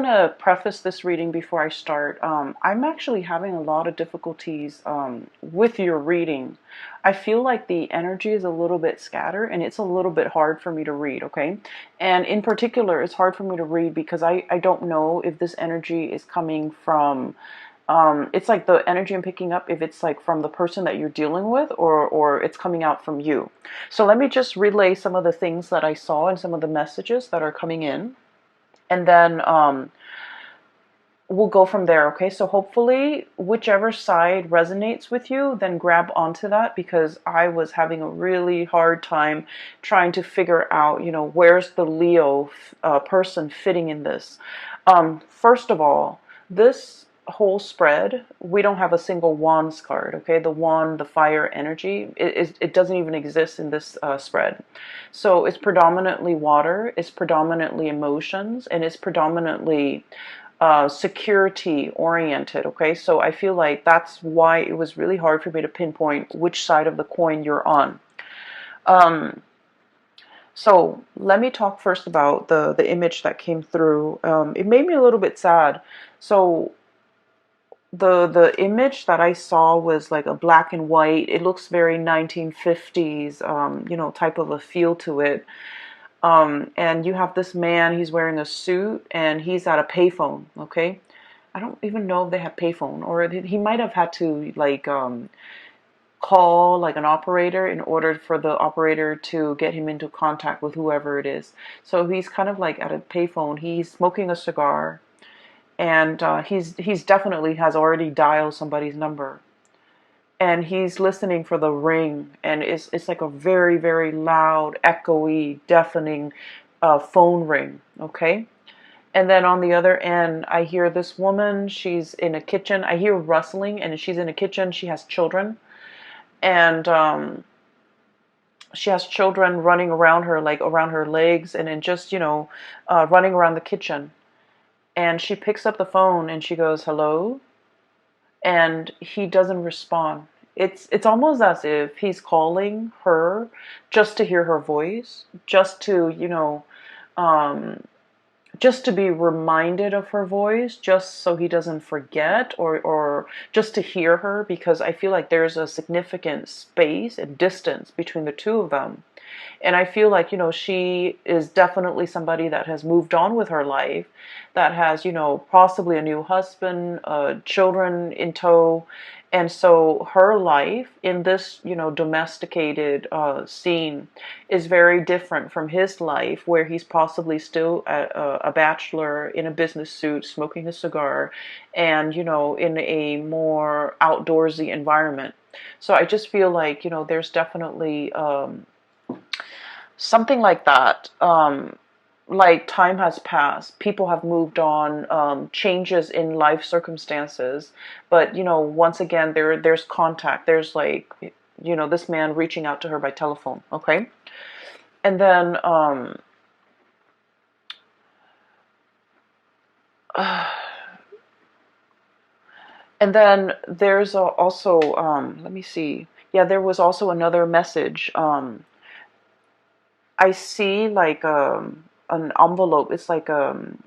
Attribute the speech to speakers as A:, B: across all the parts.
A: To preface this reading before I start, I'm actually having a lot of difficulties with your reading. I feel like the energy is a little bit scattered and it's a little bit hard for me to read, okay? And in particular, it's hard for me to read because I don't know if this energy is coming from, it's like the energy I'm picking up, if it's like from the person that you're dealing with or it's coming out from you. So let me just relay some of the things that I saw and some of the messages that are coming in. And then we'll go from there, okay? So hopefully whichever side resonates with you, then grab onto that, because I was having a really hard time trying to figure out, where's the Leo person fitting in this. First of all, this whole spread, we don't have a single wands card, okay? The wand, the fire energy, it doesn't even exist in this spread. So it's predominantly water, it's predominantly emotions, and it's predominantly security oriented. Okay, so I feel like that's why it was really hard for me to pinpoint which side of the coin you're on. Um, so let me talk first about the image that came through. It made me a little bit sad. So the image that I saw was like a black and white. It looks very 1950s, type of a feel to it. And you have this man, he's wearing a suit and he's at a payphone, okay? I don't even know if they have payphone, or he might have had to like call like an operator in order for the operator to get him into contact with whoever it is. So he's kind of like at a payphone, he's smoking a cigar, and he's definitely has already dialed somebody's number. And he's listening for the ring, and it's like a very, very loud, echoey, deafening phone ring, okay? And then on the other end, I hear this woman, she's in a kitchen. I hear rustling, and she's in a kitchen. She has children, and she has children running around her, like around her legs, and then just, running around the kitchen. And she picks up the phone, and she goes, hello? And he doesn't respond. It's almost as if he's calling her just to hear her voice, just to, just to be reminded of her voice, just so he doesn't forget, or just to hear her, because I feel like there's a significant space and distance between the two of them. And I feel like, she is definitely somebody that has moved on with her life, that has, possibly a new husband, children in tow. And so her life in this, domesticated scene is very different from his life, where he's possibly still a bachelor in a business suit, smoking a cigar, and, in a more outdoorsy environment. So I just feel like, there's definitely something like that. Like time has passed, people have moved on, changes in life circumstances, but once again, there's contact. There's like, this man reaching out to her by telephone. Okay, and then there's also let me see. Yeah, there was also another message. I see like an envelope. It's like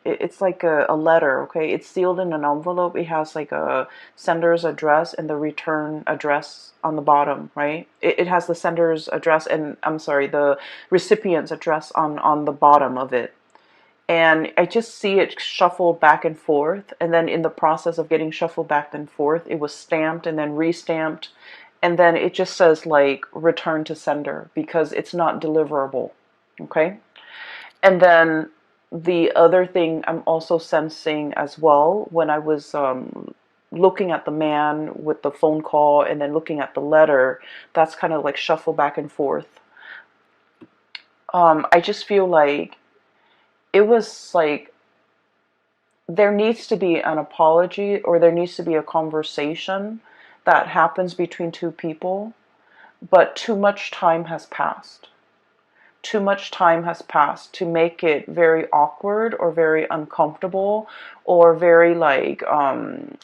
A: it's like a letter. Okay, it's sealed in an envelope. It has like a sender's address and the return address on the bottom. Right. It has the sender's address and, I'm sorry, the recipient's address on the bottom of it. And I just see it shuffled back and forth. And then in the process of getting shuffled back and forth, it was stamped and then re-stamped. And then it just says like return to sender because it's not deliverable. Okay. And then the other thing I'm also sensing as well, when I was looking at the man with the phone call and then looking at the letter, that's kind of like shuffle back and forth. I just feel like it was like there needs to be an apology, or there needs to be a conversation that happens between two people, but too much time has passed. Too much time has passed to make it very awkward or very uncomfortable or very like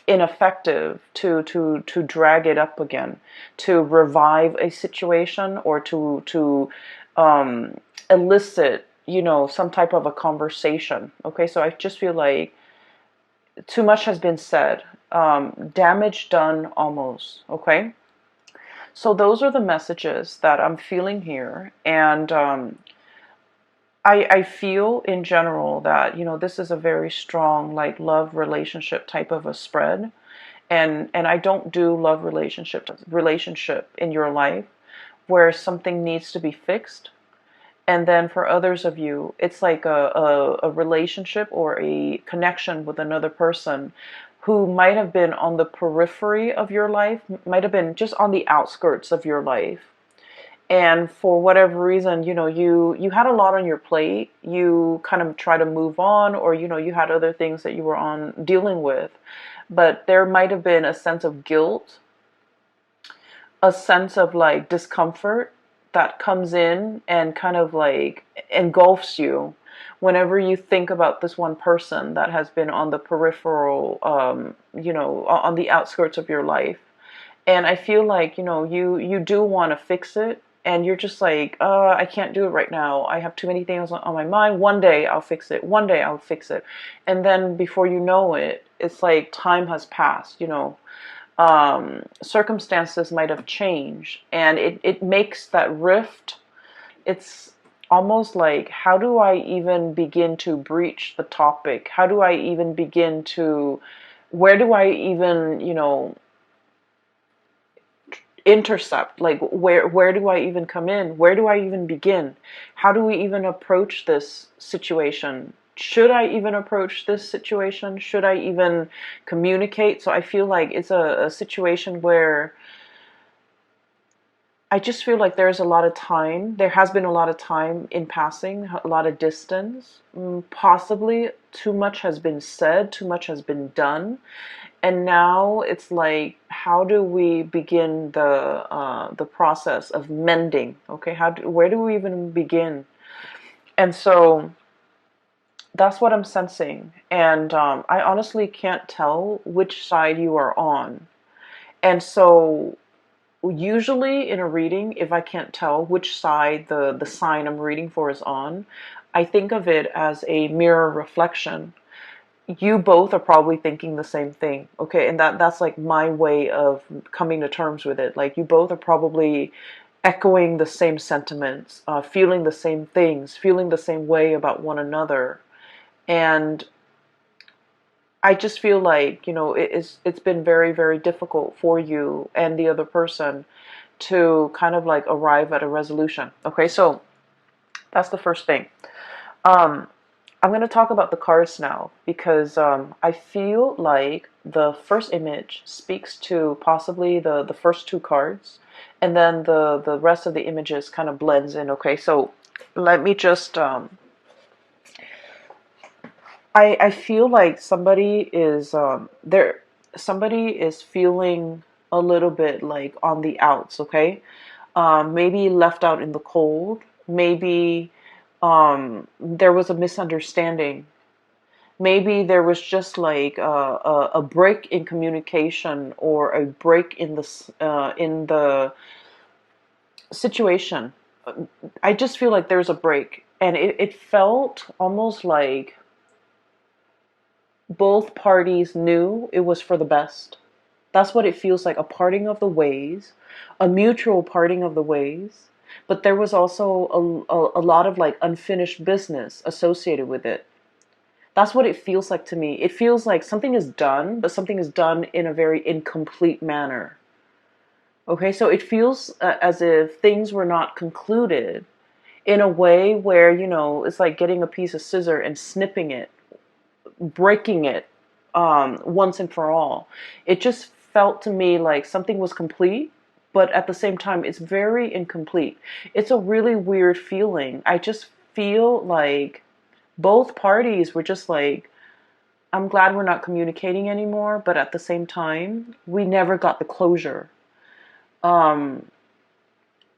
A: ineffective to drag it up again, to revive a situation, or to elicit some type of a conversation. Okay, so I just feel like too much has been said. Damage done almost. Okay. So those are the messages that I'm feeling here. And I feel in general that, this is a very strong, like, love relationship type of a spread. And I don't do love relationship in your life where something needs to be fixed. And then for others of you, it's like a relationship or a connection with another person who might have been on the periphery of your life, might have been just on the outskirts of your life. And for whatever reason, you had a lot on your plate. You kind of try to move on, or, you had other things that you were on dealing with. But there might have been a sense of guilt, a sense of like discomfort that comes in and kind of like engulfs you whenever you think about this one person that has been on the peripheral, on the outskirts of your life. And I feel like, you do want to fix it. And you're just like, I can't do it right now. I have too many things on my mind. One day I'll fix it. One day I'll fix it. And then before you know it, it's like time has passed, circumstances might have changed, and it makes that rift. It's almost like, how do I even begin to breach the topic? How do I even begin to, where do I even, intercept? Like, where do I even come in? Where do I even begin? How do we even approach this situation? Should I even approach this situation? Should I even communicate? So I feel like it's a situation where I just feel like there's a lot of time. There has been a lot of time in passing, a lot of distance. Possibly too much has been said, too much has been done. And now it's like, how do we begin the process of mending? Okay, where do we even begin? And so that's what I'm sensing. And I honestly can't tell which side you are on. And so usually in a reading, if I can't tell which side the sign I'm reading for is on, I think of it as a mirror reflection. You both are probably thinking the same thing. Okay, and that's like my way of coming to terms with it. Like, you both are probably echoing the same sentiments, feeling the same things, feeling the same way about one another. And I just feel like, it's been very, very difficult for you and the other person to kind of like arrive at a resolution. Okay, so that's the first thing. Um, I'm going to talk about the cards now, because I feel like the first image speaks to possibly the first two cards, and then the rest of the images kind of blends in. Okay, so let me just I feel like somebody is there. Somebody is feeling a little bit like on the outs. Okay, maybe left out in the cold. Maybe there was a misunderstanding. Maybe there was just like a break in communication, or a break in the situation. I just feel like there's a break, and it felt almost like both parties knew it was for the best. That's what it feels like, a parting of the ways, a mutual parting of the ways. But there was also a lot of like unfinished business associated with it. That's what it feels like to me. It feels like something is done, but something is done in a very incomplete manner. Okay, so it feels as if things were not concluded in a way where, it's like getting a piece of scissor and snipping it, breaking it once and for all. It just felt to me like something was complete, but at the same time, it's very incomplete. It's a really weird feeling. I just feel like both parties were just like, I'm glad we're not communicating anymore, but at the same time, we never got the closure. Um,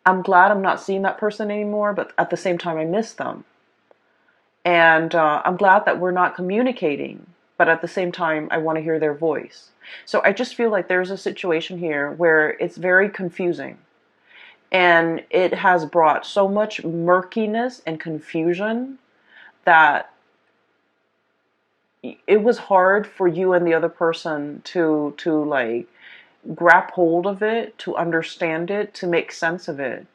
A: I'm glad I'm not seeing that person anymore, but at the same time, I miss them. And I'm glad that we're not communicating, but at the same time, I want to hear their voice. So I just feel like there's a situation here where it's very confusing. And it has brought so much murkiness and confusion that it was hard for you and the other person to like grab hold of it, to understand it, to make sense of it.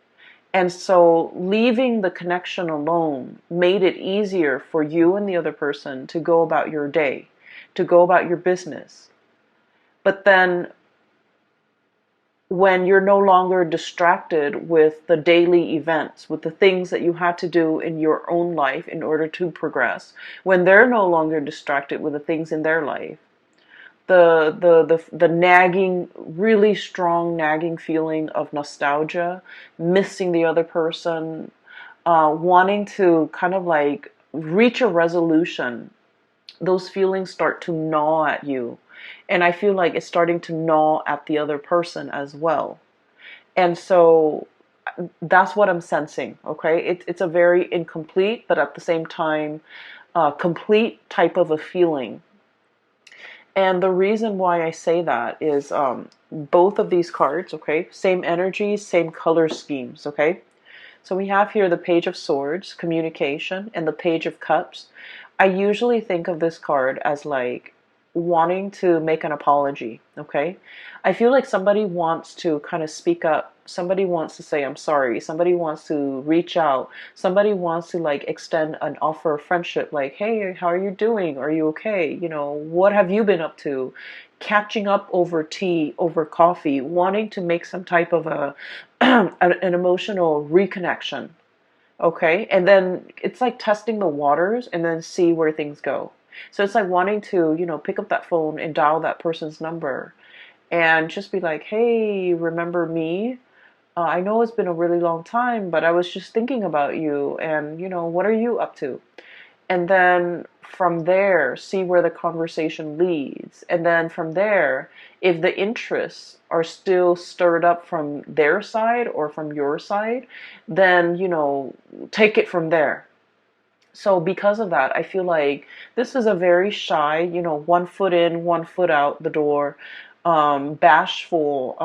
A: And so leaving the connection alone made it easier for you and the other person to go about your day, to go about your business. But then when you're no longer distracted with the daily events, with the things that you had to do in your own life in order to progress, when they're no longer distracted with the things in their life, the nagging, really strong nagging feeling of nostalgia, missing the other person, wanting to kind of like reach a resolution, those feelings start to gnaw at you. And I feel like it's starting to gnaw at the other person as well. And so that's what I'm sensing, okay? It's a very incomplete, but at the same time, complete type of a feeling. And the reason why I say that is both of these cards, okay, same energies, same color schemes, okay? So we have here the Page of Swords, communication, and the Page of Cups. I usually think of this card as like wanting to make an apology, okay? I feel like somebody wants to kind of speak up. Somebody wants to say, I'm sorry. Somebody wants to reach out. Somebody wants to like extend an offer of friendship, like, hey, how are you doing? Are you okay? You know, what have you been up to? Catching up over tea, over coffee, wanting to make some type of a an emotional reconnection. Okay. And then it's like testing the waters and then see where things go. So it's like wanting to, pick up that phone and dial that person's number and just be like, hey, remember me? I know it's been a really long time, but I was just thinking about you and, what are you up to? And then from there, see where the conversation leads. And then from there, if the interests are still stirred up from their side or from your side, then, take it from there. So because of that, I feel like this is a very shy, 1 foot in, 1 foot out the door, bashful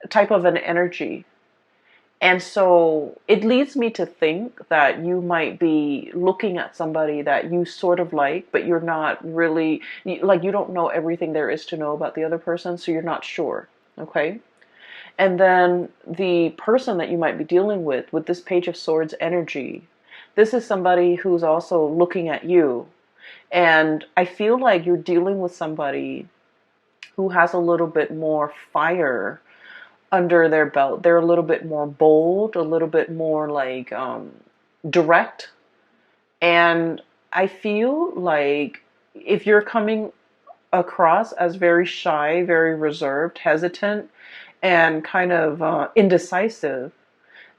A: type of an energy. And so it leads me to think that you might be looking at somebody that you sort of like, but you're not really, like, you don't know everything there is to know about the other person, so you're not sure. Okay? And then the person that you might be dealing with this Page of Swords energy, this is somebody who's also looking at you. And I feel like you're dealing with somebody who has a little bit more fire under their belt. They're a little bit more bold, a little bit more like direct. And I feel like if you're coming across as very shy, very reserved, hesitant, and kind of indecisive,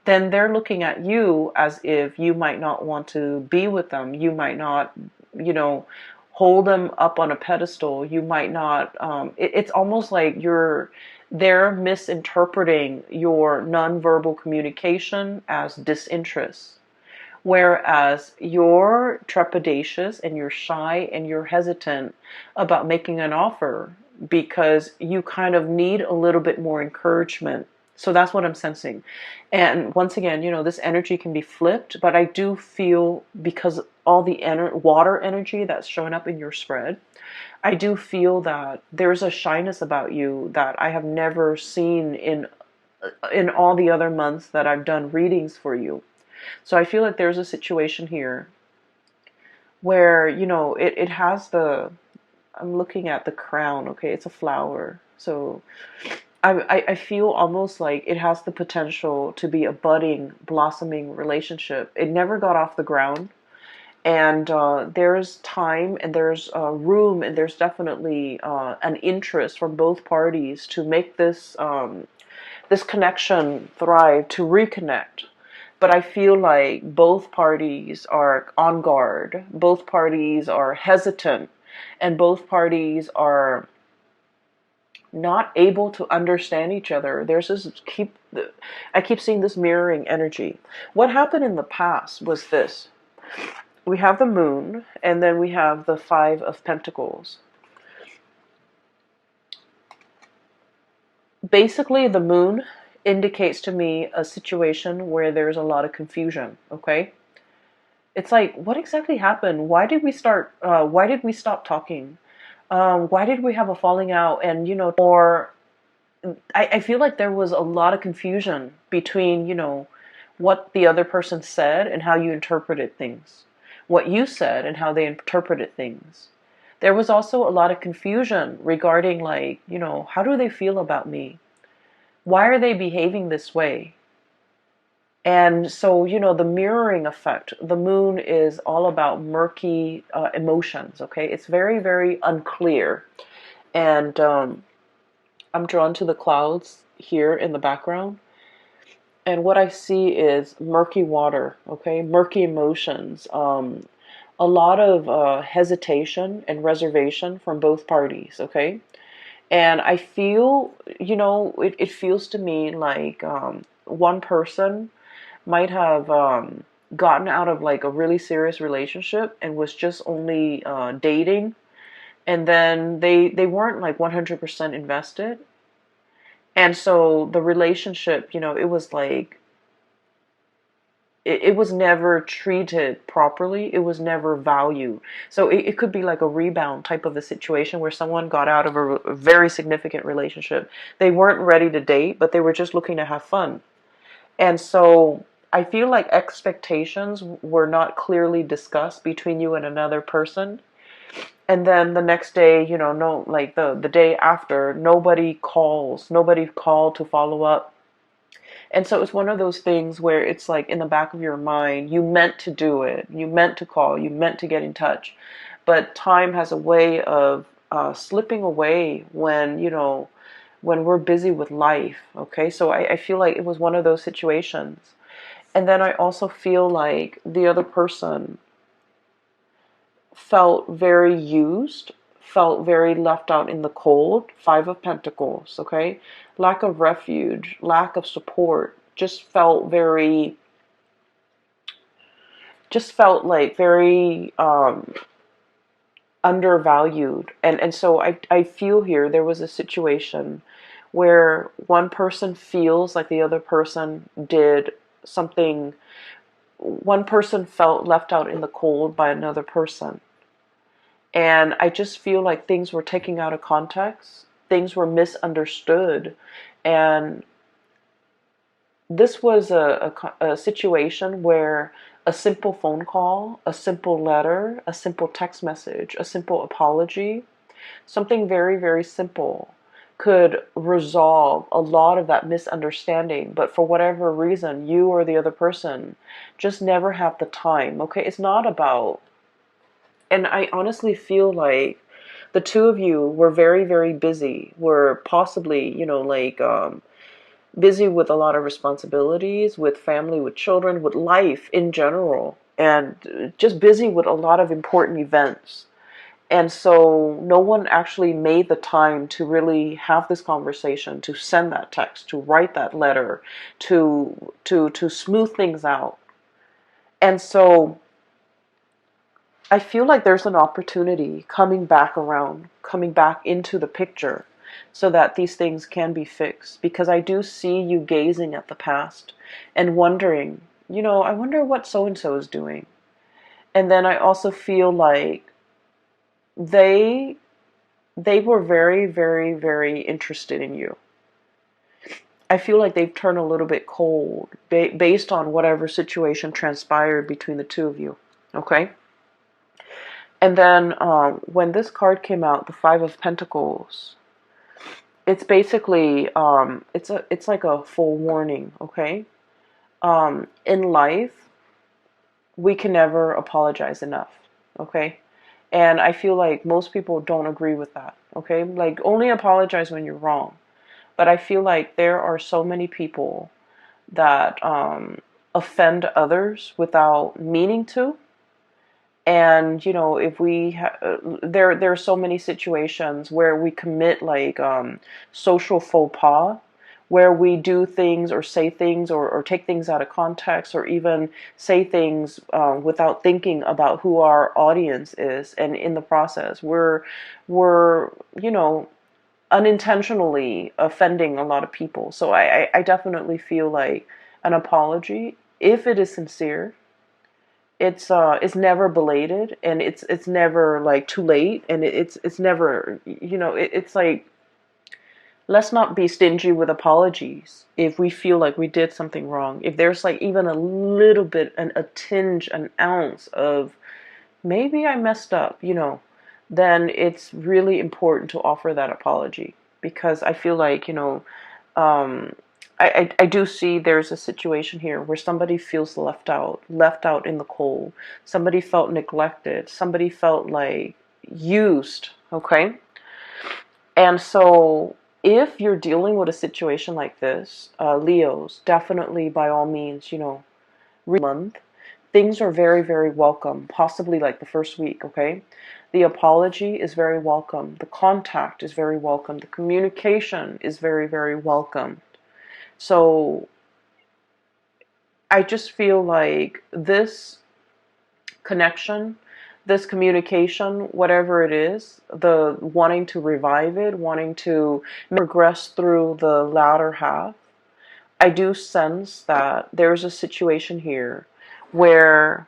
A: then they're looking at you as if you might not want to be with them. You might not, you know, hold them up on a pedestal. You might not, it's almost like they're misinterpreting your nonverbal communication as disinterest. Whereas you're trepidatious and you're shy and you're hesitant about making an offer because you kind of need a little bit more encouragement. So that's what I'm sensing. And once again, this energy can be flipped, but I do feel because all the water energy that's showing up in your spread, I do feel that there's a shyness about you that I have never seen in all the other months that I've done readings for you. So I feel like there's a situation here where, it has I'm looking at the crown, okay, it's a flower. So I feel almost like it has the potential to be a budding, blossoming relationship. It never got off the ground. And there's time and there's room and there's definitely an interest from both parties to make this connection thrive, to reconnect. But I feel like both parties are on guard, both parties are hesitant, and both parties are not able to understand each other. I keep seeing this mirroring energy. What happened in the past was this. We have the moon, and then we have the Five of Pentacles. Basically, the moon indicates to me a situation where there's a lot of confusion, okay? It's like, what exactly happened? Why did we stop talking? Why did we have a falling out? And, or I feel like there was a lot of confusion between, what the other person said and how you interpreted things, what you said and how they interpreted things. There was also a lot of confusion regarding, like, how do they feel about me? Why are they behaving this way? And so, the mirroring effect, the moon is all about murky emotions, okay? It's very, very unclear. And I'm drawn to the clouds here in the background. And what I see is murky water, okay? Murky emotions. A lot of hesitation and reservation from both parties, okay? And I feel, it feels to me like one person might have gotten out of like a really serious relationship and was just only dating, and then they weren't like 100% invested, and so the relationship, it was like it was never treated properly. It was never valued. So it could be like a rebound type of a situation where someone got out of a very significant relationship. They weren't ready to date, but they were just looking to have fun. And so I feel like expectations were not clearly discussed between you and another person. And then the next day, no, like the day after, nobody called to follow up. And so it's one of those things where it's like in the back of your mind, you meant to do it, you meant to call, you meant to get in touch. But time has a way of slipping away when, when we're busy with life. Okay, so I feel like it was one of those situations. And then I also feel like the other person felt very used, felt very left out in the cold. Five of Pentacles, okay? Lack of refuge, lack of support, just felt like very undervalued. And so I feel here there was a situation where one person feels like the other person did something, one person felt left out in the cold by another person. And I just feel like things were taken out of context, things were misunderstood. And this was a situation where a simple phone call, a simple letter, a simple text message, a simple apology, something very, very simple could resolve a lot of that misunderstanding. But for whatever reason, you or the other person just never have the time. Okay, it's not about, and I honestly feel like the two of you were very, very busy, were possibly, like busy with a lot of responsibilities, with family, with children, with life in general, and just busy with a lot of important events. And so no one actually made the time to really have this conversation, to send that text, to write that letter, to smooth things out. And so I feel like there's an opportunity coming back around, coming back into the picture so that these things can be fixed. Because I do see you gazing at the past and wondering, I wonder what so and so is doing. And then I also feel like they they were very, very, very interested in you. I feel like they've turned a little bit cold based on whatever situation transpired between the two of you. Okay? And then when this card came out, the Five of Pentacles, it's basically it's like a full warning. Okay, in life we can never apologize enough. Okay, and I feel like most people don't agree with that. Okay, like only apologize when you're wrong. But I feel like there are so many people that offend others without meaning to. And if there are so many situations where we commit like social faux pas, where we do things or say things or take things out of context, or even say things without thinking about who our audience is, and in the process we're unintentionally offending a lot of people. So I definitely feel like an apology, if it is sincere, it's never belated, and it's never like too late, and it's never, it's like, let's not be stingy with apologies if we feel like we did something wrong. If there's like even a little bit, a tinge, an ounce of maybe I messed up, then it's really important to offer that apology, because I feel like, um, I do see there's a situation here where somebody feels left out in the cold. Somebody felt neglected. Somebody felt like used. Okay. And so if you're dealing with a situation like this, Leos, definitely by all means, month, things are very, very welcome, possibly like the first week, okay? The apology is very welcome. The contact is very welcome. The communication is very, very welcome. So I just feel like this connection, this communication, whatever it is, the wanting to revive it, wanting to progress through the latter half, I do sense that there's a situation here where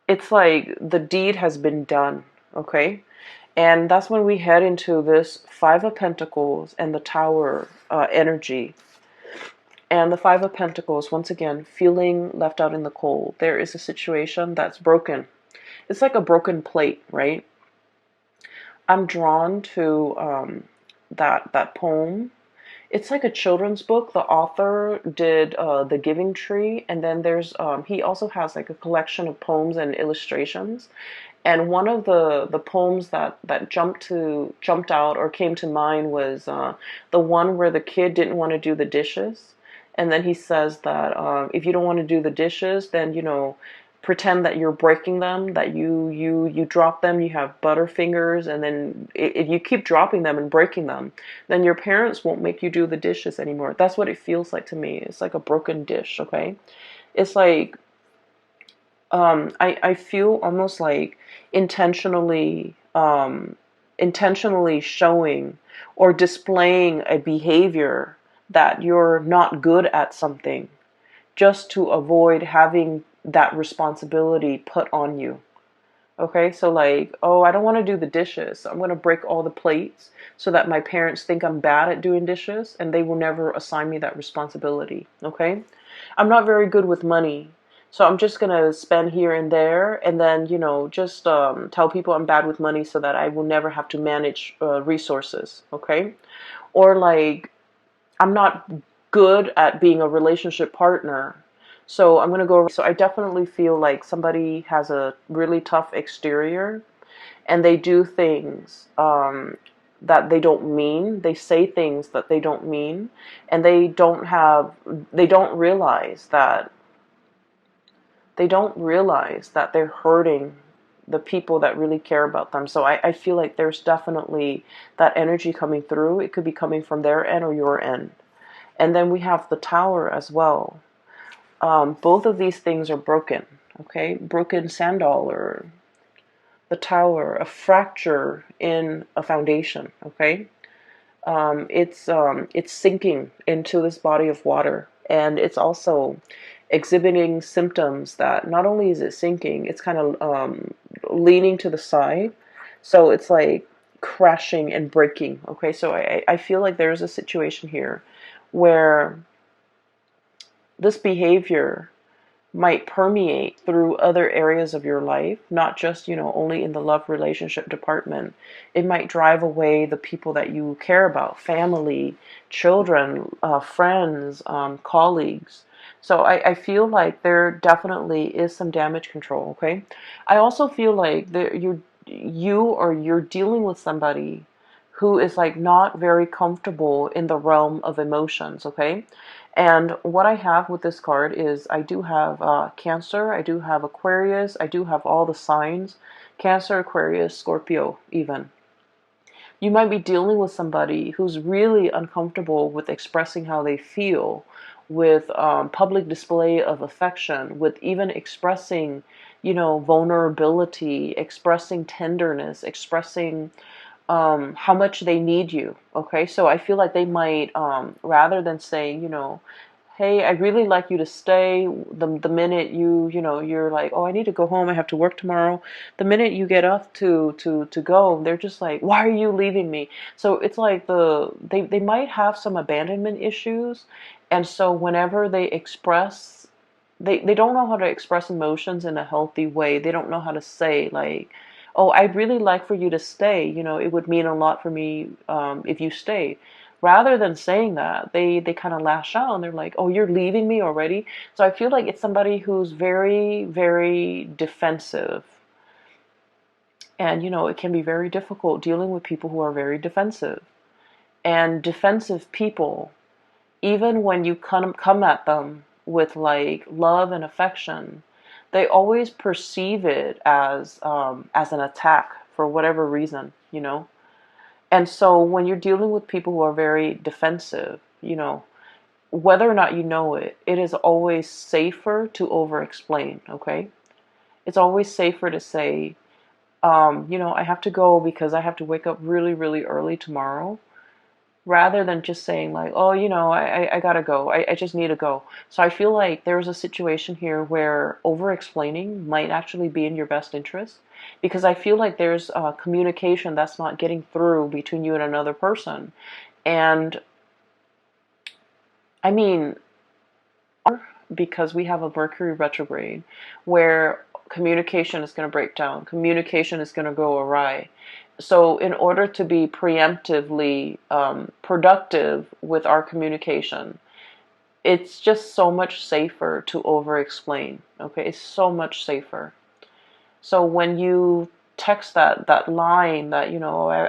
A: it's like the deed has been done, okay? And that's when we head into this Five of Pentacles and the Tower energy. And the Five of Pentacles, once again, feeling left out in the cold. There is a situation that's broken. It's like a broken plate, right? I'm drawn to that poem. It's like a children's book. The author did The Giving Tree, and then there's he also has like a collection of poems and illustrations. And one of the poems that jumped out or came to mind was the one where the kid didn't want to do the dishes, and then he says that if you don't want to do the dishes, then pretend that you're breaking them, that you drop them, you have butterfingers, and then if you keep dropping them and breaking them, then your parents won't make you do the dishes anymore. That's what it feels like to me. It's like a broken dish, okay? It's like I feel almost like intentionally intentionally showing or displaying a behavior that you're not good at something, just to avoid having that responsibility put on you. Okay, so like, oh, I don't want to do the dishes, so I'm going to break all the plates so that my parents think I'm bad at doing dishes and they will never assign me that responsibility. Okay, I'm not very good with money, so I'm just going to spend here and there, and then, just tell people I'm bad with money so that I will never have to manage resources. Okay, or like, I'm not good at being a relationship partner. So I'm going to go. So I definitely feel like somebody has a really tough exterior, and they do things that they don't mean. They say things that they don't mean, and they don't realize that they're hurting the people that really care about them. So I feel like there's definitely that energy coming through. It could be coming from their end or your end. And then we have the Tower as well. Both of these things are broken, okay? Broken sandal, or the Tower, a fracture in a foundation, okay? It's sinking into this body of water, and it's also exhibiting symptoms that not only is it sinking, it's kind of leaning to the side, so it's like crashing and breaking. Okay, so I feel like there's a situation here where this behavior might permeate through other areas of your life, not just, only in the love relationship department. It might drive away the people that you care about, family, children, friends, colleagues. So I feel like there definitely is some damage control, okay? I also feel like you're dealing with somebody who is like not very comfortable in the realm of emotions, okay? And what I have with this card is I do have Cancer, I do have Aquarius, I do have all the signs, Cancer, Aquarius, Scorpio even. You might be dealing with somebody who's really uncomfortable with expressing how they feel, with public display of affection, with even expressing, vulnerability, expressing tenderness, expressing how much they need you. Okay, so I feel like they might, rather than say, hey, I'd really like you to stay. The minute you're like, oh, I need to go home. I have to work tomorrow. The minute you get up to go, they're just like, why are you leaving me? So it's like they might have some abandonment issues, and so whenever they express, they don't know how to express emotions in a healthy way. They don't know how to say like, oh, I'd really like for you to stay. It would mean a lot for me if you stayed. Rather than saying that, they kind of lash out and they're like, oh, you're leaving me already? So I feel like it's somebody who's very, very defensive. And, it can be very difficult dealing with people who are very defensive. And defensive people, even when you come at them with like love and affection, they always perceive it as an attack for whatever reason. And so when you're dealing with people who are very defensive, whether or not you know it, it is always safer to over explain, okay? It's always safer to say, I have to go because I have to wake up really, really early tomorrow, rather than just saying like, oh, I gotta go. I just need to go. So I feel like there's a situation here where over explaining might actually be in your best interest, because I feel like there's communication that's not getting through between you and another person. And I mean, because we have a Mercury retrograde where communication is going to break down, communication is going to go awry. So, in order to be preemptively productive with our communication, it's just so much safer to over explain. Okay, it's so much safer. So, when you text that line that,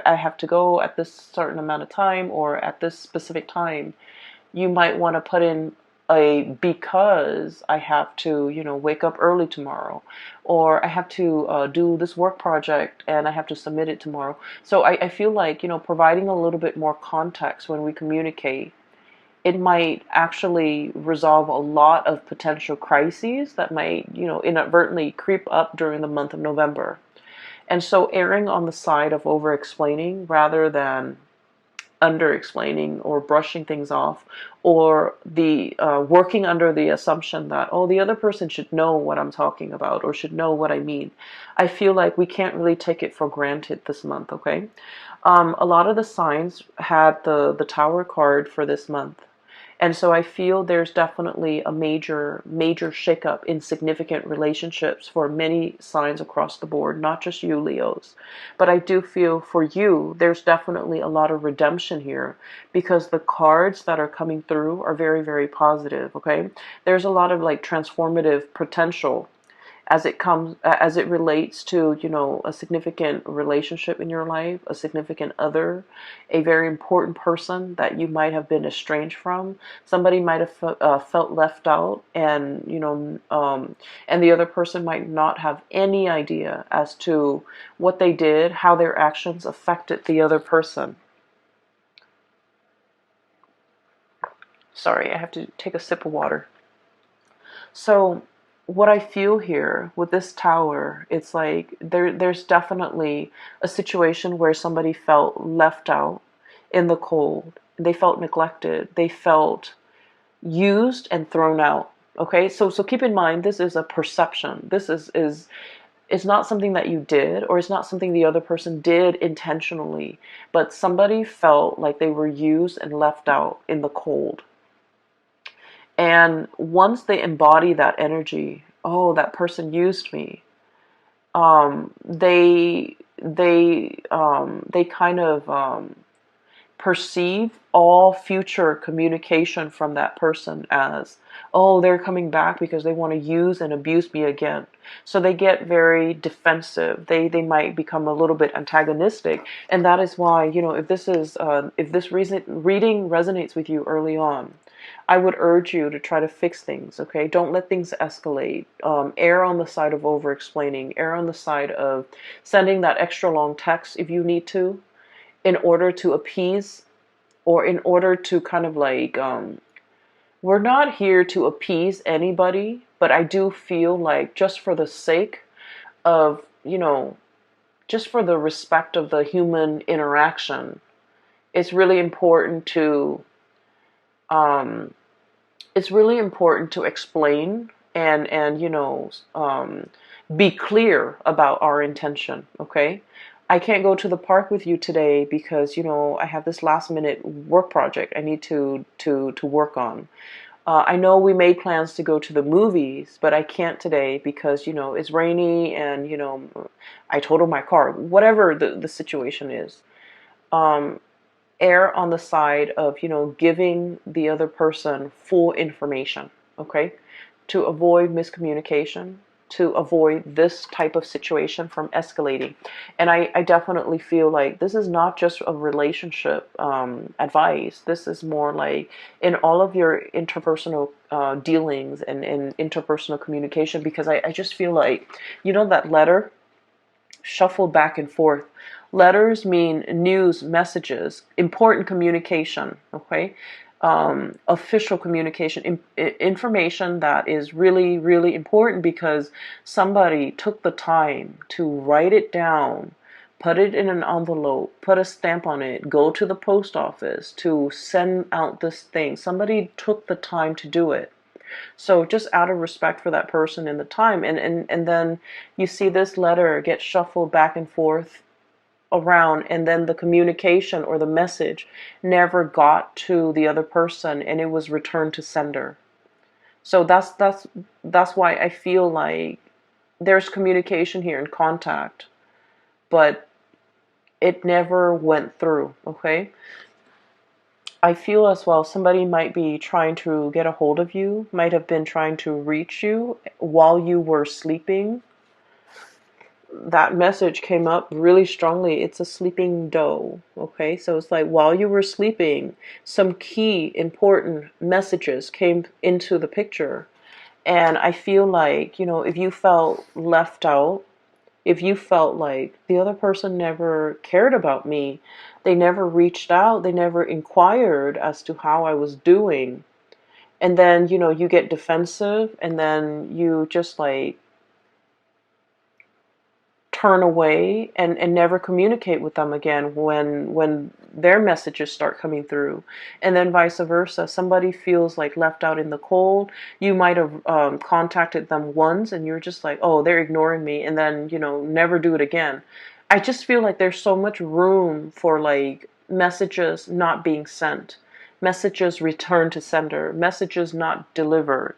A: I have to go at this certain amount of time or at this specific time, you might want to put in because I have to, wake up early tomorrow, or I have to do this work project and I have to submit it tomorrow. So I feel like, providing a little bit more context when we communicate, it might actually resolve a lot of potential crises that might, inadvertently creep up during the month of November. And so erring on the side of over explaining rather than under explaining or brushing things off, or the working under the assumption that, oh, the other person should know what I'm talking about or should know what I mean. I feel like we can't really take it for granted this month. Okay, a lot of the signs had the Tower card for this month. And so I feel there's definitely a major, major shakeup in significant relationships for many signs across the board, not just you, Leos. But I do feel for you, there's definitely a lot of redemption here, because the cards that are coming through are very, very positive, okay? There's a lot of like transformative potential as it relates to, a significant relationship in your life, a significant other, a very important person that you might have been estranged from. Somebody might have felt left out, and and the other person might not have any idea as to what they did, how their actions affected the other person. Sorry, I have to take a sip of water. So what I feel here with this tower, it's like there's definitely a situation where somebody felt left out in the cold. They felt neglected. They felt used and thrown out. Okay, so keep in mind, this is a perception. This is it's not something that you did, or it's not something the other person did intentionally, but somebody felt like they were used and left out in the cold. And once they embody that energy, oh, that person used me. They kind of perceive all future communication from that person as, oh, they're coming back because they want to use and abuse me again. So they get very defensive. They might become a little bit antagonistic, and that is why, if this reading resonates with you early on, I would urge you to try to fix things, okay? Don't let things escalate. Err on the side of over explaining. Err on the side of sending that extra long text if you need to, in order to appease, or in order to kind of like, we're not here to appease anybody, but I do feel like just for the sake of, just for the respect of the human interaction, it's really important to it's really important to explain and be clear about our intention. Okay, I can't go to the park with you today because I have this last minute work project I need to work on. I know we made plans to go to the movies, but I can't today because it's rainy and I totaled my car. Whatever the situation is, err on the side of giving the other person full information. Okay, to avoid miscommunication, to avoid this type of situation from escalating. And I definitely feel like this is not just a relationship advice. This is more like in all of your interpersonal dealings and interpersonal communication, because I just feel like that letter shuffled back and forth. Letters mean news, messages, important communication, okay? Official communication, information that is really, really important because somebody took the time to write it down, put it in an envelope, put a stamp on it, go to the post office to send out this thing. Somebody took the time to do it. So just out of respect for that person and the time, and then you see this letter get shuffled back and forth around, and then the communication or the message never got to the other person and it was returned to sender. So that's why I feel like there's communication here and contact, but it never went through, okay? I feel as well somebody might be trying to get a hold of you, might have been trying to reach you while you were sleeping. That message came up really strongly. It's a sleeping doe, okay? So it's like while you were sleeping, some key important messages came into the picture. And I feel like, if you felt left out, if you felt like the other person never cared about me, they never reached out, they never inquired as to how I was doing, and then you get defensive, and then you just like turn away and never communicate with them again when their messages start coming through. And then vice versa, somebody feels like left out in the cold. You might have contacted them once and you're just like, oh, they're ignoring me, and then never do it again. I just feel like there's so much room for like messages not being sent, messages returned to sender, messages not delivered.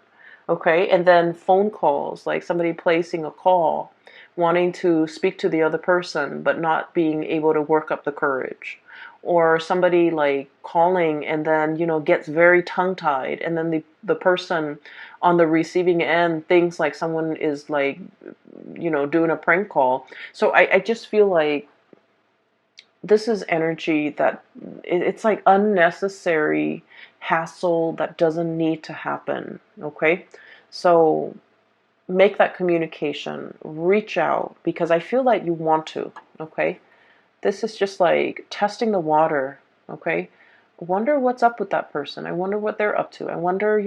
A: Okay, and then phone calls, like somebody placing a call, wanting to speak to the other person, but not being able to work up the courage. Or somebody like calling and then, gets very tongue tied, and then the person on the receiving end thinks like someone is like, doing a prank call. So I just feel like this is energy that it's like unnecessary hassle that doesn't need to happen. Okay, so make that communication, reach out, because I feel like you want to. Okay, this is just like testing the water. Okay, I wonder what's up with that person. I wonder what they're up to. I wonder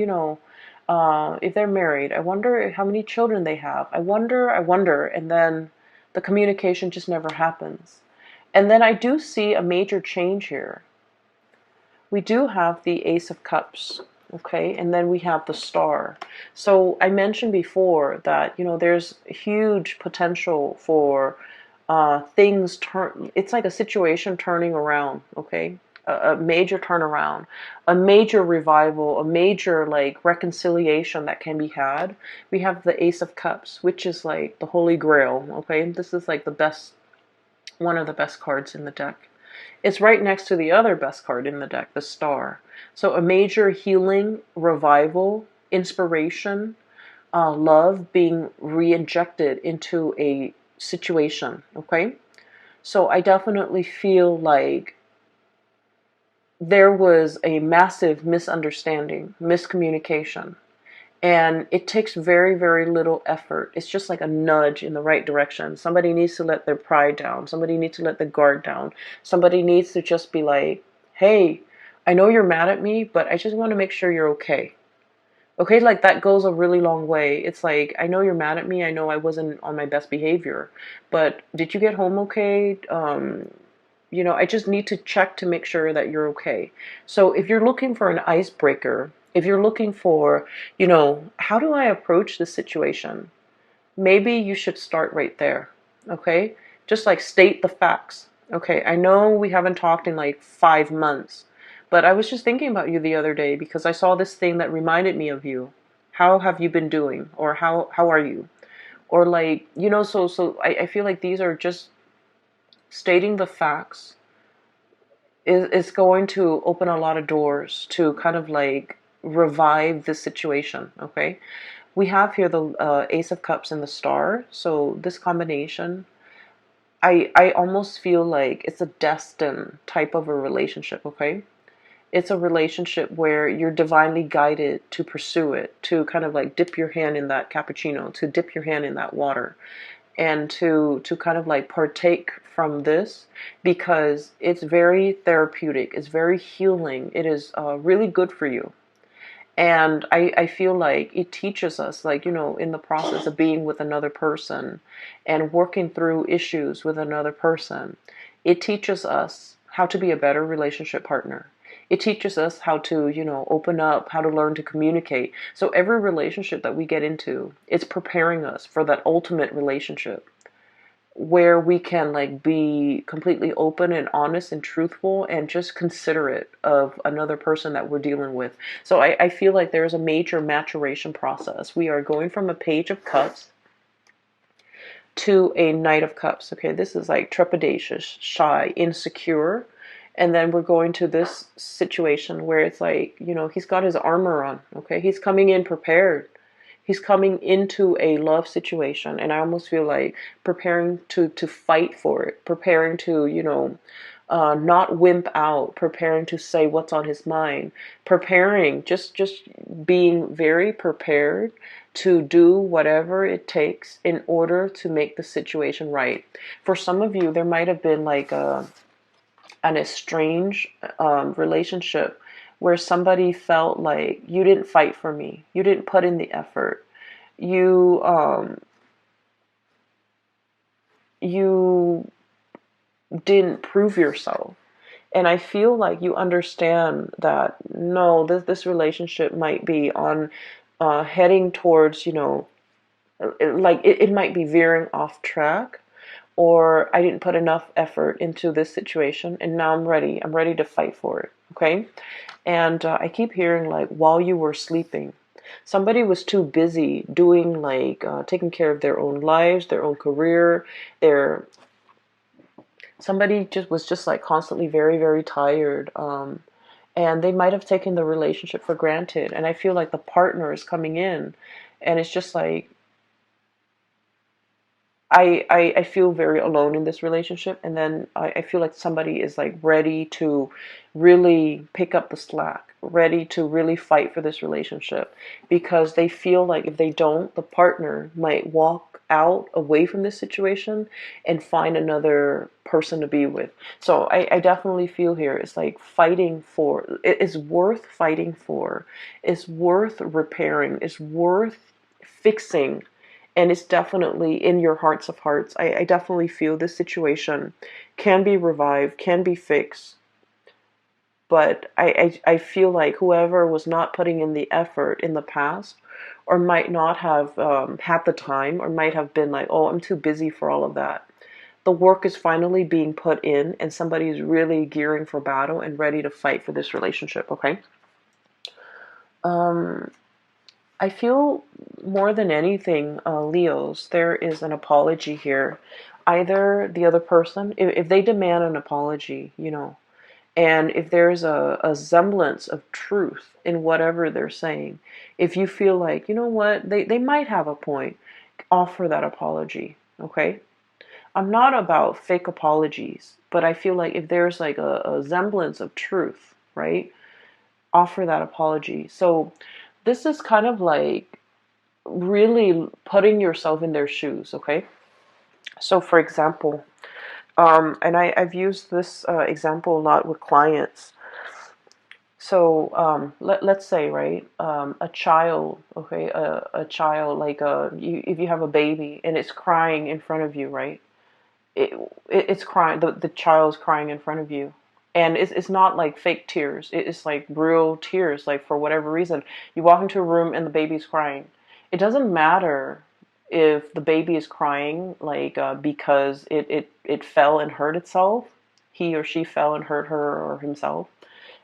A: if they're married. I wonder how many children they have. I wonder, and then the communication just never happens. And then I do see a major change here. We do have the Ace of Cups, okay, and then we have the Star. So I mentioned before that there's huge potential for things turn. It's like a situation turning around, okay, a major turnaround, a major revival, a major like reconciliation that can be had. We have the Ace of Cups, which is like the Holy Grail, okay. This is like the best, one of the best cards in the deck. It's right next to the other best card in the deck, the Star. So a major healing, revival, inspiration, love being re-injected into a situation, okay? So I definitely feel like there was a massive misunderstanding, miscommunication. And it takes very, very little effort. It's just like a nudge in the right direction. Somebody needs to let their pride down. Somebody needs to let the guard down. Somebody needs to just be like, hey, I know you're mad at me, but I just want to make sure you're okay. Okay, like that goes a really long way. It's like, I know you're mad at me. I know I wasn't on my best behavior, but did you get home okay? I just need to check to make sure that you're okay. So if you're looking for an icebreaker, If you're looking for, how do I approach this situation? Maybe you should start right there. Okay? Just like state the facts. Okay, I know we haven't talked in like 5 months, but I was just thinking about you the other day because I saw this thing that reminded me of you. How have you been doing? Or how are you? Or like, I feel like these are just stating the facts is going to open a lot of doors to kind of like revive the situation. Okay, we have here the Ace of Cups and the Star, so this combination, I almost feel like it's a destined type of a relationship. Okay, it's a relationship where you're divinely guided to pursue it, to kind of like dip your hand in that cappuccino, to dip your hand in that water, and to kind of like partake from this, because it's very therapeutic, it's very healing, it is really good for you. And I feel like it teaches us, like, in the process of being with another person and working through issues with another person, it teaches us how to be a better relationship partner. It teaches us how to, open up, how to learn to communicate. So every relationship that we get into, it's preparing us for that ultimate relationship where we can like be completely open and honest and truthful and just considerate of another person that we're dealing with. So I feel like there's a major maturation process. We are going from a Page of Cups to a Knight of Cups. Okay, this is like trepidatious, shy, insecure. And then we're going to this situation where it's like, he's got his armor on. Okay, he's coming in prepared. He's coming into a love situation, and I almost feel like preparing to fight for it, preparing to, not wimp out, preparing to say what's on his mind, preparing, just being very prepared to do whatever it takes in order to make the situation right. For some of you, there might have been like an estranged relationship where somebody felt like you didn't fight for me, you didn't put in the effort, you didn't prove yourself. And I feel like you understand that no, this relationship might be on heading towards, like it might be veering off track, or I didn't put enough effort into this situation, and now I'm ready to fight for it. Okay, and I keep hearing like while you were sleeping, somebody was too busy doing like taking care of their own lives, their own career, their somebody just was just like constantly very, very tired, and they might have taken the relationship for granted. And I feel like the partner is coming in, and it's just like I feel very alone in this relationship, and then I feel like somebody is like ready to really pick up the slack, ready to really fight for this relationship, because they feel like if they don't, the partner might walk out away from this situation and find another person to be with. So I definitely feel here it's like fighting for, it is worth fighting for, it's worth repairing, it's worth fixing, and it's definitely in your hearts of hearts. I definitely feel this situation can be revived, can be fixed, but I feel like whoever was not putting in the effort in the past, or might not have had the time, or might have been like, oh, I'm too busy for all of that. The work is finally being put in, and somebody is really gearing for battle and ready to fight for this relationship, okay? Um, I feel more than anything, Leos, there is an apology here. Either the other person, if they demand an apology, and if there's a semblance of truth in whatever they're saying, if you feel like, you know what, they might have a point, offer that apology, okay? I'm not about fake apologies, but I feel like if there's like a semblance of truth, right? Offer that apology. So this is kind of like really putting yourself in their shoes, okay? So for example, and I've used this example a lot with clients. So let's say, right, a child, okay, a child, like if you have a baby and it's crying in front of you, right? It, it's crying, the child's crying in front of you. And it's not like fake tears. It's like real tears. Like for whatever reason, you walk into a room and the baby's crying. It doesn't matter if the baby is crying like because it fell and hurt itself. He or she fell and hurt her or himself.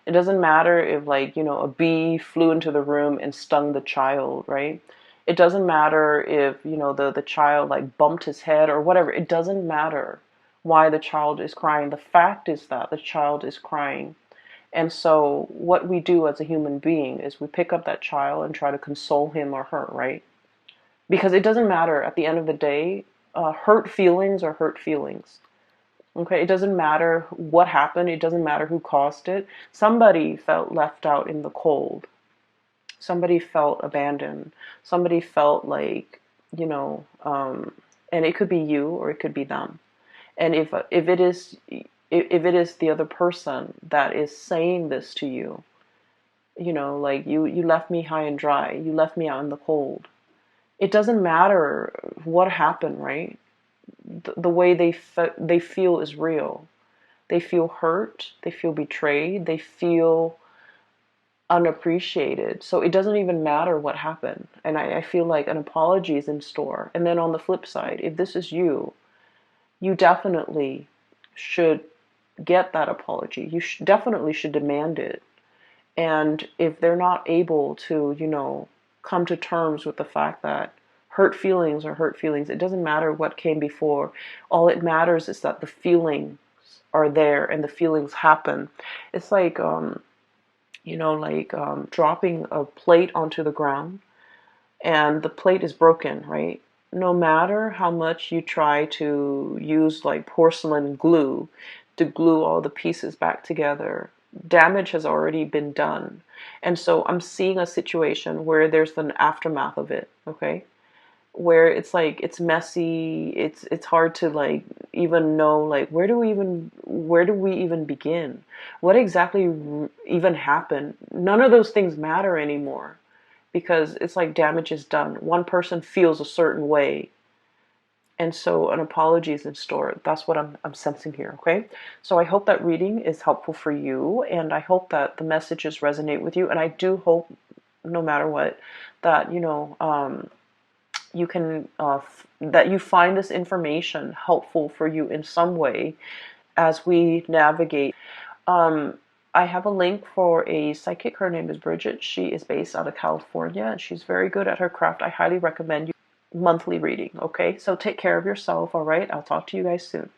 A: It doesn't matter if, like, a bee flew into the room and stung the child, right? It doesn't matter if, the child like bumped his head or whatever. It doesn't matter why the child is crying. The fact is that the child is crying. And so what we do as a human being is we pick up that child and try to console him or her, right? Because it doesn't matter at the end of the day, hurt feelings are hurt feelings. Okay, it doesn't matter what happened, it doesn't matter who caused it. Somebody felt left out in the cold. Somebody felt abandoned. Somebody felt like, you know, and it could be you or it could be them. And if it is the other person that is saying this to you, like you left me high and dry, you left me out in the cold. It doesn't matter what happened, right? The way they feel is real. They feel hurt, they feel betrayed, they feel unappreciated. So it doesn't even matter what happened. And I feel like an apology is in store. And then on the flip side, if this is you, you definitely should get that apology. You definitely should demand it. And if they're not able to, come to terms with the fact that hurt feelings are hurt feelings, it doesn't matter what came before. All it matters is that the feelings are there and the feelings happen. It's like, dropping a plate onto the ground and the plate is broken, right? No matter how much you try to use like porcelain glue to glue all the pieces back together, damage has already been done. And so I'm seeing a situation where there's an aftermath of it, okay? Where it's like it's messy, it's hard to like even know like where do we even begin? What exactly even happened? None of those things matter anymore because it's like damage is done. One person feels a certain way, and so an apology is in store. That's what I'm sensing here, okay? So I hope that reading is helpful for you, and I hope that the messages resonate with you, and I do hope, no matter what, that you can that you find this information helpful for you in some way as we navigate. Um, I have a link for a psychic. Her name is Bridget. She is based out of California and she's very good at her craft. I highly recommend you monthly reading. Okay, so take care of yourself. All right, I'll talk to you guys soon.